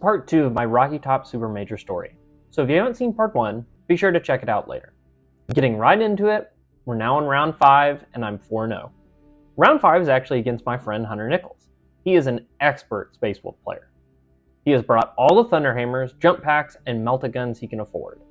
part 2 of my Rocky Top Super Major story, so if you haven't seen part 1, be sure to check it out later. Getting right into it, we're now in round 5, and I'm 4-0. Round 5 is actually against my friend Hunter Nichols. He is an expert Space Wolf player. He has brought all the Thunderhammers, jump packs, and melta-guns he can afford.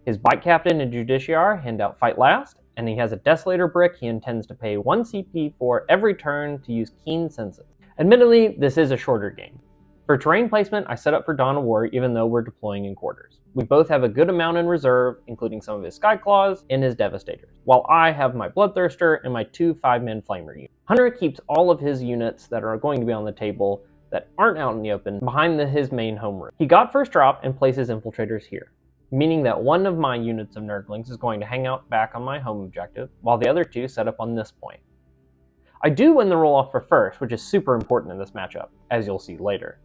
His Bike Captain and Justiciar hand out Fight Last, and he has a Desolator brick he intends to pay 1 CP for every turn to use Keen Senses. Admittedly, this is a shorter game. For terrain placement, I set up for Dawn of War even though we're deploying in quarters. We both have a good amount in reserve, including some of his Skyclaws and his Devastators, while I have my Bloodthirster and my 2 5-man Flamer units. Hunter keeps all of his units that are going to be on the table that aren't out in the open behind his main home room. He got first drop and places Infiltrators here, meaning that one of my units of Nurglings is going to hang out back on my home objective, while the other 2 set up on this point. I do win the roll-off for first, which is super important in this matchup, as you'll see later.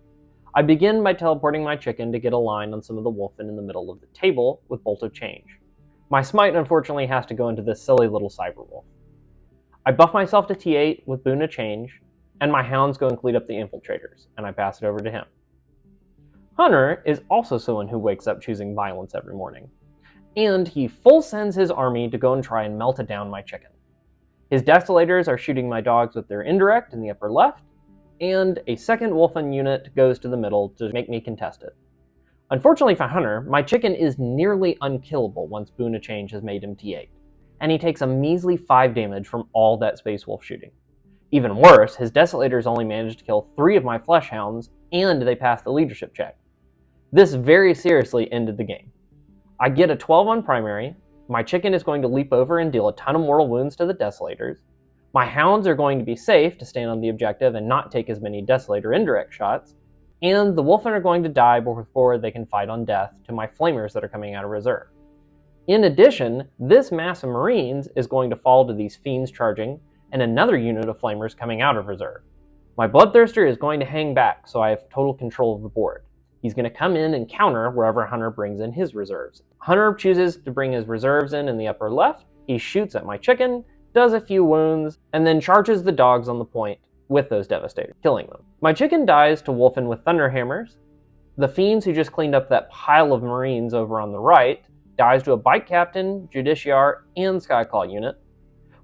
I begin by teleporting my chicken to get a line on some of the Wolfen in the middle of the table with Bolt of Change. My smite unfortunately has to go into this silly little Cyberwolf. I buff myself to T8 with Boon of Change, and my hounds go and clean up the Infiltrators, and I pass it over to him. Hunter is also someone who wakes up choosing violence every morning, and he full sends his army to go and try and melt it down my chicken. His Desolators are shooting my dogs with their indirect in the upper left, and a second Wolfen unit goes to the middle to make me contest it. Unfortunately for Hunter, my chicken is nearly unkillable once Boon of Change has made him T8, and he takes a measly 5 damage from all that Space Wolf shooting. Even worse, his Desolators only managed to kill 3 of my Flesh Hounds, and they passed the leadership check. This very seriously ended the game. I get a 12 on primary, my chicken is going to leap over and deal a ton of mortal wounds to the Desolators, my hounds are going to be safe to stand on the objective and not take as many Desolator indirect shots, and the Wolfen are going to die before they can fight on death to my Flamers that are coming out of reserve. In addition, this mass of Marines is going to fall to these Fiends charging, and another unit of Flamers coming out of reserve. My Bloodthirster is going to hang back, so I have total control of the board. He's going to come in and counter wherever Hunter brings in his reserves. Hunter chooses to bring his reserves in the upper left, he shoots at my chicken, does a few wounds, and then charges the dogs on the point with those Devastators, killing them. My chicken dies to Wolfen with Thunderhammers. The Fiends who just cleaned up that pile of Marines over on the right dies to a Bike Captain, Justiciar, and Skyclaw unit,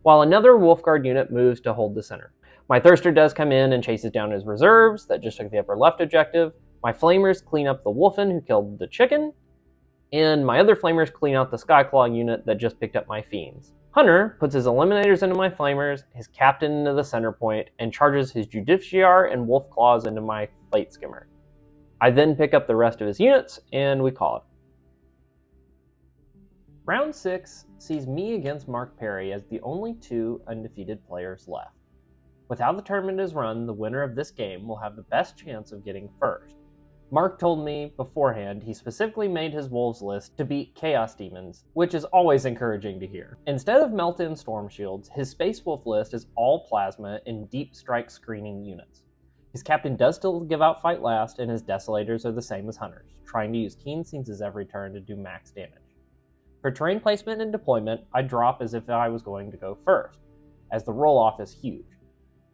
while another Wolfguard unit moves to hold the center. My Thirster does come in and chases down his reserves that just took the upper left objective. My Flamers clean up the Wolfen who killed the chicken, and my other Flamers clean out the Skyclaw unit that just picked up my Fiends. Hunter puts his Eliminators into my Flamers, his Captain into the center point, and charges his Justiciar and Wolf Claws into my Plate Skimmer. I then pick up the rest of his units, and we call it. Round 6 sees me against Mark Perry as the only 2 undefeated players left. With how the tournament is run, the winner of this game will have the best chance of getting first. Mark told me beforehand he specifically made his Wolves list to beat Chaos Demons, which is always encouraging to hear. Instead of Melta and Storm Shields, his Space Wolf list is all Plasma and Deep Strike screening units. His Captain does still give out Fight Last, and his Desolators are the same as Hunter's, trying to use Keen Senses every turn to do max damage. For terrain placement and deployment, I drop as if I was going to go first, as the roll-off is huge.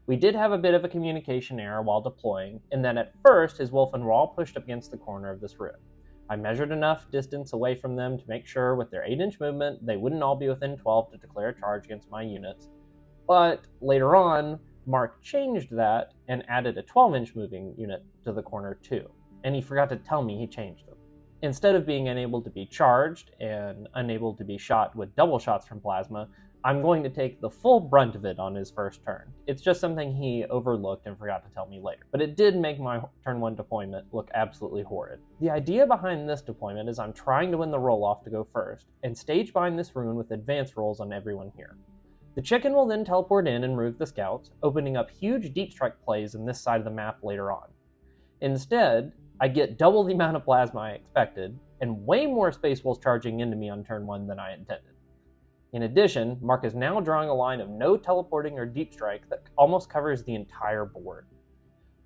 We did have a bit of a communication error while deploying, in that at first his Wolfen were all pushed up against the corner of this room. I measured enough distance away from them to make sure with their 8-inch movement they wouldn't all be within 12 to declare a charge against my units, but later on Mark changed that and added a 12-inch moving unit to the corner too, and he forgot to tell me he changed them. Instead of being unable to be charged and unable to be shot with double shots from Plasma, I'm going to take the full brunt of it on his first turn. It's just something he overlooked and forgot to tell me later. But it did make my turn 1 deployment look absolutely horrid. The idea behind this deployment is I'm trying to win the roll-off to go first, and stage bind this rune with advance rolls on everyone here. The chicken will then teleport in and move the scouts, opening up huge deep strike plays in this side of the map later on. Instead, I get double the amount of plasma I expected, and way more Space Wolves charging into me on turn 1 than I intended. In addition, Mark is now drawing a line of no teleporting or deep strike that almost covers the entire board.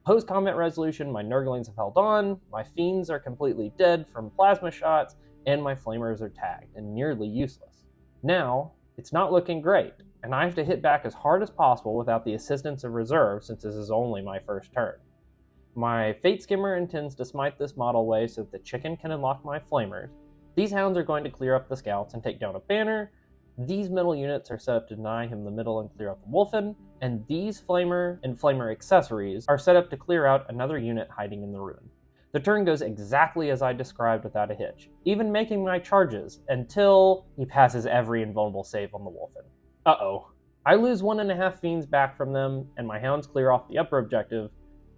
Post-combat resolution, my Nurglings have held on, my Fiends are completely dead from plasma shots, and my Flamers are tagged and nearly useless. Now, it's not looking great, and I have to hit back as hard as possible without the assistance of reserves since this is only my first turn. My Fate Skimmer intends to smite this model away so that the chicken can unlock my flamers. These hounds are going to clear up the scouts and take down a banner. These middle units are set up to deny him the middle and clear out the wolfen, and these flamer and flamer accessories are set up to clear out another unit hiding in the ruin. The turn goes exactly as I described without a hitch, even making my charges until he passes every invulnerable save on the wolfen. Uh-oh. I lose 1.5 fiends back from them, and my hounds clear off the upper objective,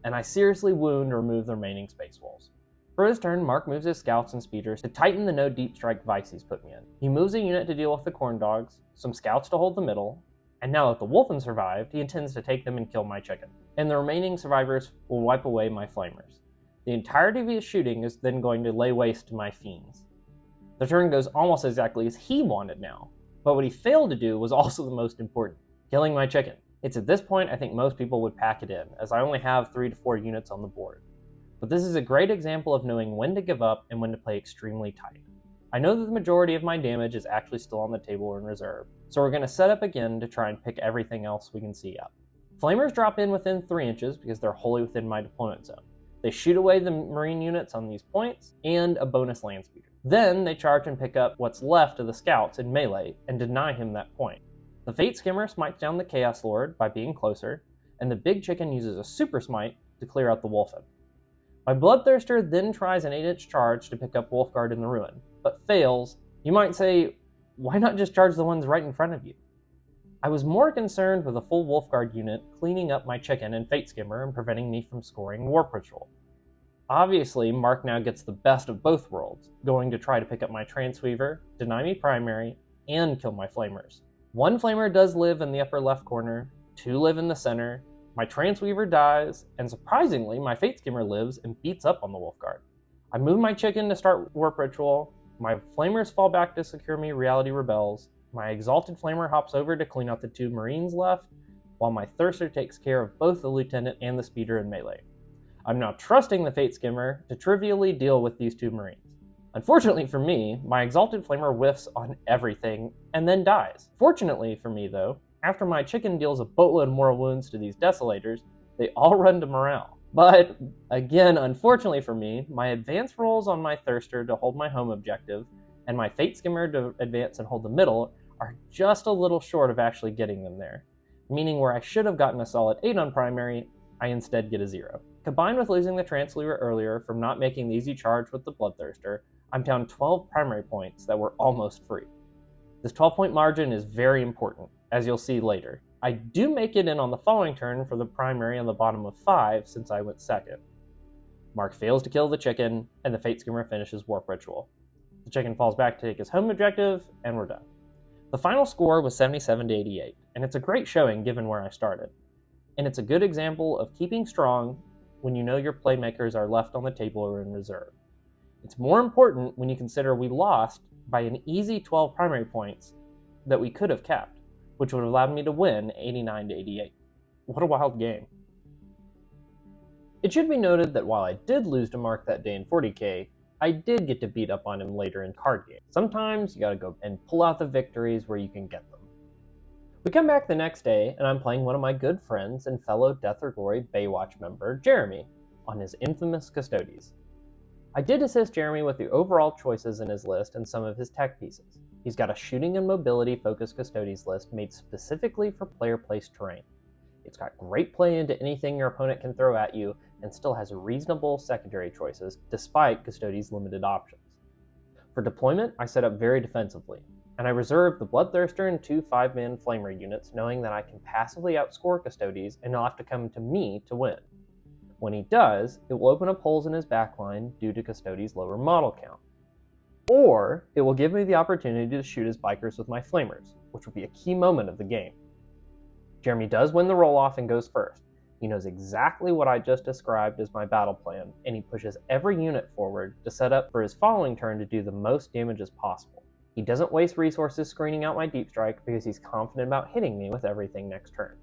and I seriously wound or remove the remaining space wolves. For his turn, Mark moves his scouts and speeders to tighten the no deep strike vice he's put me in. He moves a unit to deal with the corn dogs, some scouts to hold the middle, and now that the wolfen survived, he intends to take them and kill my chicken. And the remaining survivors will wipe away my flamers. The entirety of his shooting is then going to lay waste to my fiends. The turn goes almost exactly as he wanted now, but what he failed to do was also the most important, killing my chicken. It's at this point I think most people would pack it in, as I only have 3 to 4 units on the board. But this is a great example of knowing when to give up and when to play extremely tight. I know that the majority of my damage is actually still on the table or in reserve, so we're going to set up again to try and pick everything else we can see up. Flamers drop in within 3 inches because they're wholly within my deployment zone. They shoot away the marine units on these points and a bonus land speeder. Then they charge and pick up what's left of the scouts in melee and deny him that point. The Fate Skimmer smites down the Chaos Lord by being closer, and the big chicken uses a super smite to clear out the wolfen. My Bloodthirster then tries an 8-inch charge to pick up Wolfguard in the ruin, but fails. You might say, why not just charge the ones right in front of you? I was more concerned with a full Wolfguard unit cleaning up my chicken and Fate Skimmer and preventing me from scoring War Patrol. Obviously, Mark now gets the best of both worlds, going to try to pick up my Transweaver, deny me primary, and kill my Flamers. 1 Flamer does live in the upper left corner, 2 live in the center, my Transweaver dies, and surprisingly, my Fate Skimmer lives and beats up on the Wolfguard. I move my chicken to start Warp Ritual, my Flamers fall back to secure me Reality Rebels, my Exalted Flamer hops over to clean out the 2 Marines left, while my Thirster takes care of both the Lieutenant and the Speeder in melee. I'm now trusting the Fate Skimmer to trivially deal with these 2 Marines. Unfortunately for me, my Exalted Flamer whiffs on everything and then dies. Fortunately for me though, after my chicken deals a boatload of mortal wounds to these Desolators, they all run to morale. But, again, unfortunately for me, my advance rolls on my Thirster to hold my home objective, and my Fate Skimmer to advance and hold the middle are just a little short of actually getting them there. Meaning where I should have gotten a solid 8 on primary, I instead get a 0. Combined with losing the Transweaver earlier from not making the easy charge with the Bloodthirster, I'm down 12 primary points that were almost free. This 12-point margin is very important, as you'll see later. I do make it in on the following turn for the primary on the bottom of 5 since I went second. Mark fails to kill the chicken, and the Fate Skimmer finishes Warp Ritual. The chicken falls back to take his home objective, and we're done. The final score was 77 to 88, and it's a great showing given where I started. And it's a good example of keeping strong when you know your playmakers are left on the table or in reserve. It's more important when you consider we lost by an easy 12 primary points that we could have kept, which would have allowed me to win 89 to 88. What a wild game. It should be noted that while I did lose to Mark that day in 40k, I did get to beat up on him later in card games. Sometimes you gotta go and pull out the victories where you can get them. We come back the next day, and I'm playing one of my good friends and fellow Death or Glory Baywatch member, Jeremy, on his infamous Custodes. I did assist Jeremy with the overall choices in his list and some of his tech pieces. He's got a shooting and mobility focused Custodes list made specifically for player-placed terrain. It's got great play into anything your opponent can throw at you, and still has reasonable secondary choices, despite Custodes' limited options. For deployment, I set up very defensively, and I reserved the Bloodthirster and 2 5-man Flamer units, knowing that I can passively outscore Custodes and he'll have to come to me to win. When he does, it will open up holes in his backline due to Custodes' lower model count. Or, it will give me the opportunity to shoot his bikers with my Flamers, which will be a key moment of the game. Jeremy does win the roll-off and goes first. He knows exactly what I just described as my battle plan, and he pushes every unit forward to set up for his following turn to do the most damage as possible. He doesn't waste resources screening out my deep strike because he's confident about hitting me with everything next turn.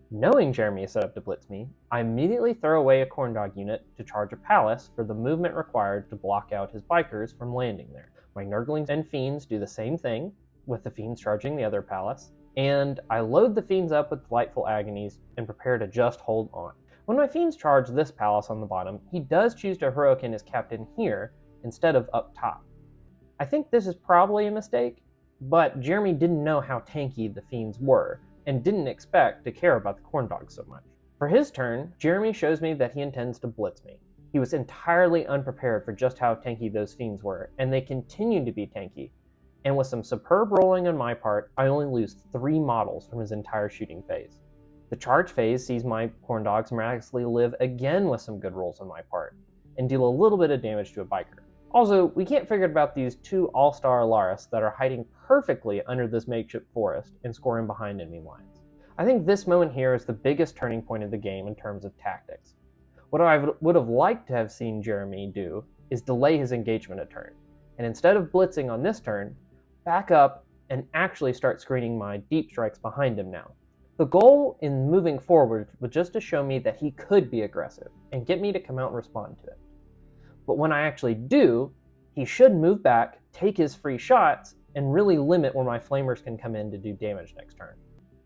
Knowing Jeremy is set up to blitz me, I immediately throw away a corn dog unit to charge a palace for the movement required to block out his bikers from landing there. My Nurglings and Fiends do the same thing, with the Fiends charging the other palace, and I load the Fiends up with Delightful Agonies and prepare to just hold on. When my fiends charge this palace on the bottom, he does choose to Hurricane his captain here instead of up top. I think this is probably a mistake, but Jeremy didn't know how tanky the fiends were, and didn't expect to care about the corn dogs so much. For his turn, Jeremy shows me that he intends to blitz me. He was entirely unprepared for just how tanky those fiends were, and they continue to be tanky. And with some superb rolling on my part, I only lose 3 models from his entire shooting phase. The charge phase sees my corn dogs miraculously live again with some good rolls on my part, and deal a little bit of damage to a biker. Also, we can't forget about these 2 all-star Alaris that are hiding perfectly under this makeshift forest and scoring behind enemy lines. I think this moment here is the biggest turning point of the game in terms of tactics. What I would have liked to have seen Jeremy do is delay his engagement a turn, and instead of blitzing on this turn, back up and actually start screening my deep strikes behind him now. The goal in moving forward was just to show me that he could be aggressive and get me to come out and respond to it. But when I actually do, he should move back, take his free shots, and really limit where my flamers can come in to do damage next turn.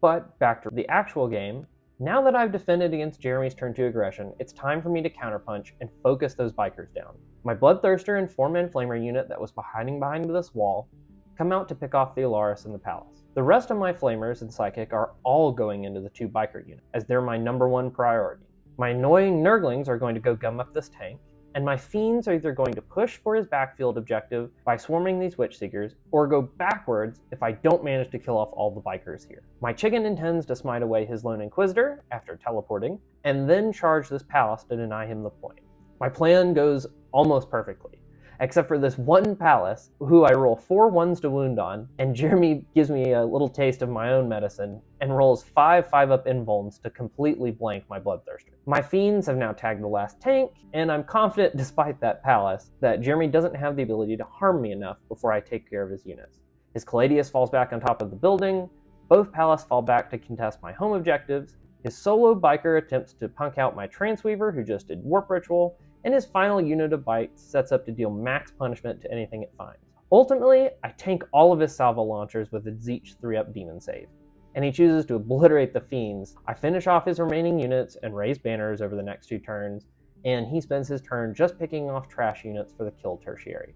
But back to the actual game, now that I've defended against Jeremy's turn 2 aggression, it's time for me to counterpunch and focus those bikers down. My Bloodthirster and 4-man flamer unit that was hiding behind this wall come out to pick off the Alaris in the palace. The rest of my flamers and psychic are all going into the 2 biker units, as they're my number 1 priority. My annoying Nurglings are going to go gum up this tank, and my fiends are either going to push for his backfield objective by swarming these Witch Seekers, or go backwards if I don't manage to kill off all the bikers here. My chicken intends to smite away his lone Inquisitor after teleporting, and then charge this palace to deny him the point. My plan goes almost perfectly, except for this one palace, who I roll 4 ones to wound on, and Jeremy gives me a little taste of my own medicine, and rolls 5 5-up invulns to completely blank my Bloodthirster. My fiends have now tagged the last tank, and I'm confident, despite that palace, that Jeremy doesn't have the ability to harm me enough before I take care of his units. His Caladius falls back on top of the building, both palace fall back to contest my home objectives, his solo biker attempts to punk out my Transweaver, who just did Warp Ritual, and his final unit of bites sets up to deal max punishment to anything it finds. Ultimately, I tank all of his salvo launchers with a Zeech 3-up demon save, and he chooses to obliterate the fiends. I finish off his remaining units and raise banners over the next 2 turns, and he spends his turn just picking off trash units for the kill tertiary.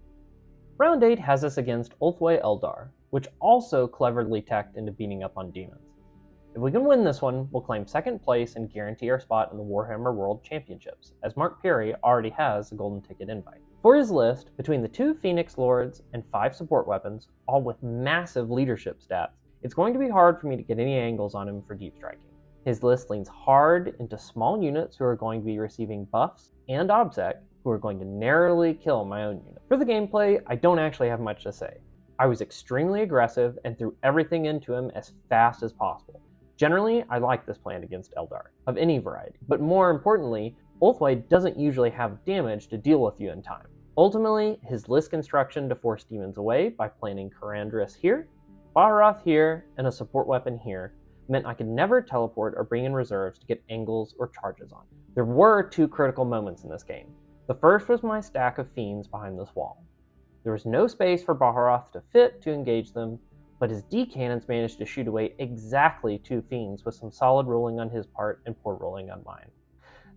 Round 8 has us against Ulthwé Eldar, which also cleverly tacked into beating up on demons. If we can win this one, we'll claim 2nd place and guarantee our spot in the Warhammer World Championships, as Mark Perry already has a golden ticket invite. For his list, between the 2 Phoenix Lords and 5 support weapons, all with massive leadership stats, it's going to be hard for me to get any angles on him for deep striking. His list leans hard into small units who are going to be receiving buffs, and OBSEC, who are going to narrowly kill my own unit. For the gameplay, I don't actually have much to say. I was extremely aggressive and threw everything into him as fast as possible. Generally, I like this plan against Eldar, of any variety, but more importantly, Ulthwé doesn't usually have damage to deal with you in time. Ultimately, his list construction to force demons away by planning Karandris here, Baharoth here, and a support weapon here meant I could never teleport or bring in reserves to get angles or charges on. There were 2 critical moments in this game. The first was my stack of fiends behind this wall. There was no space for Baharoth to fit to engage them, but his D-cannons managed to shoot away exactly 2 fiends with some solid rolling on his part and poor rolling on mine.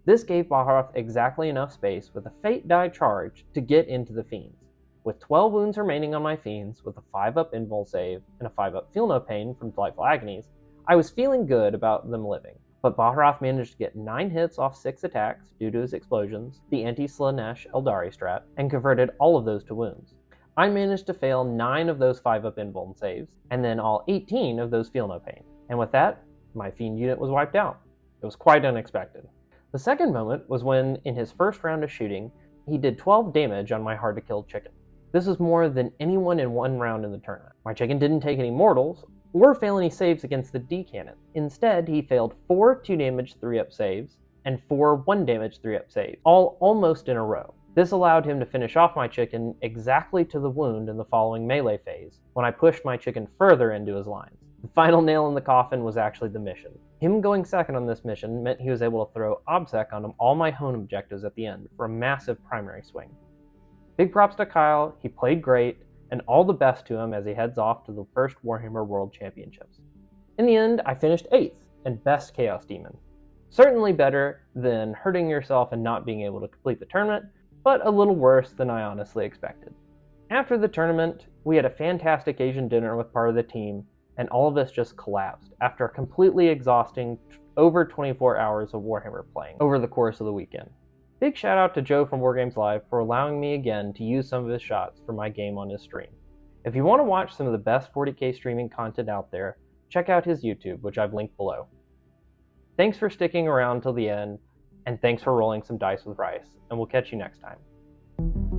This gave Baharoth exactly enough space with a Fate Die charge to get into the fiends. With 12 wounds remaining on my fiends, with a 5-up invul save and a 5-up Feel No Pain from Delightful Agonies, I was feeling good about them living. But Baharoth managed to get 9 hits off 6 attacks due to his explosions, the anti-Slanesh Eldari strat, and converted all of those to wounds. I managed to fail 9 of those 5-up invuln saves, and then all 18 of those Feel No Pain. And with that, my fiend unit was wiped out. It was quite unexpected. The second moment was when, in his first round of shooting, he did 12 damage on my hard-to-kill chicken. This was more than anyone in one round in the tournament. My chicken didn't take any mortals, or fail any saves against the D-cannon. Instead, he failed 4 2-damage 3-up saves, and 4 1-damage 3-up saves, all almost in a row. This allowed him to finish off my chicken exactly to the wound in the following melee phase, when I pushed my chicken further into his lines. The final nail in the coffin was actually the mission. Him going second on this mission meant he was able to throw OBSEC on all my home objectives at the end for a massive primary swing. Big props to Kyle, he played great, and all the best to him as he heads off to the first Warhammer World Championships. In the end, I finished 8th and best Chaos Demon. Certainly better than hurting yourself and not being able to complete the tournament, but a little worse than I honestly expected. After the tournament, we had a fantastic Asian dinner with part of the team, and all of this just collapsed after a completely exhausting over 24 hours of Warhammer playing over the course of the weekend. Big shout out to Joe from Wargames Live for allowing me again to use some of his shots for my game on his stream. If you want to watch some of the best 40k streaming content out there, check out his YouTube, which I've linked below. Thanks for sticking around till the end, and thanks for rolling some dice with Rice, and we'll catch you next time.